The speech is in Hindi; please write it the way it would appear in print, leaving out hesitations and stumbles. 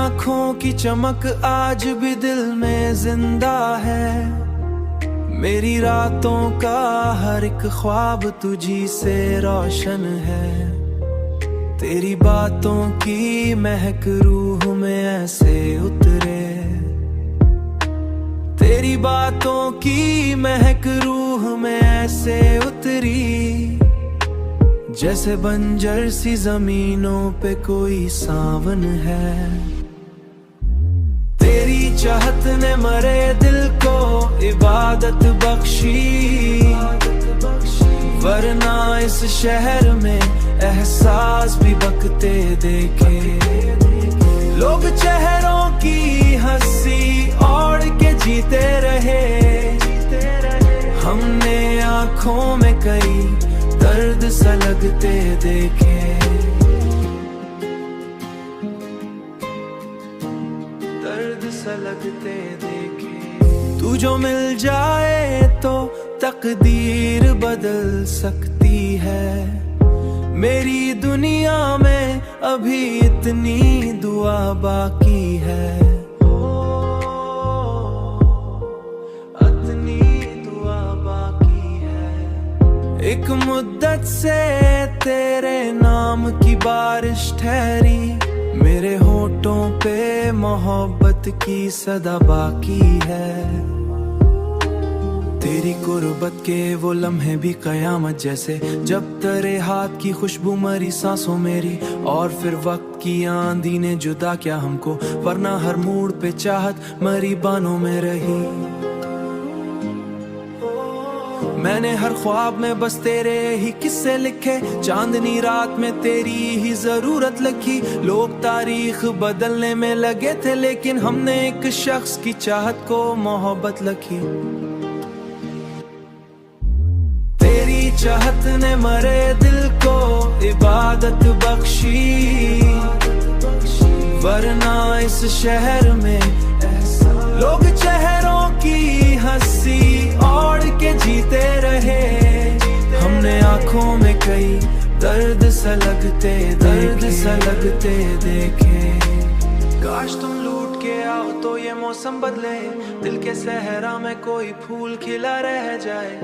आँखों की चमक आज भी दिल में जिंदा है। मेरी रातों का हर एक ख्वाब तुझी से रोशन है। तेरी बातों की महक रूह में ऐसे उतरे, तेरी बातों की महक रूह में ऐसे उतरी, जैसे बंजर सी जमीनों पे कोई सावन है। तेरी चाहत ने मरे दिल को इबादत बख्शी, वरना इस शहर में एहसास भी बकते देखे। लोग चेहरों की हंसी ओढ़ के जीते रहे, हमने आंखों में कई दर्द सा लगते देखे। दर्द सा लगते देखे। तू जो मिल जाए तो तकदीर बदल सकती है। मेरी दुनिया में अभी इतनी दुआ बाकी है। एक मुद्दत से तेरे नाम की बारिश ठहरी, मेरे होठों पे मोहब्बत की सदा बाकी है। तेरी कुर्बत के वो लम्हे भी कयामत जैसे, जब तेरे हाथ की खुशबू मरी सांसों मेरी। और फिर वक्त की आंधी ने जुदा किया हमको, वरना हर मूड पे चाहत मरी बानों में रही। मैंने हर ख्वाब में बस तेरे ही किस्से लिखे, चांदनी रात में तेरी ही जरूरत लिखी। लोग तारीख बदलने में लगे थे, लेकिन हमने एक शख्स की चाहत को मोहब्बत लिखी। तेरी चाहत ने मरे दिल को इबादत बख्शी, वरना इस शहर में लोग चेहरों की हंसी ओढ़ के जीते रहे। हमने आंखों में कई दर्द सा लगते देखे। काश तुम लूट के आओ तो ये मौसम बदले, दिल के सहरा में कोई फूल खिला रह जाए।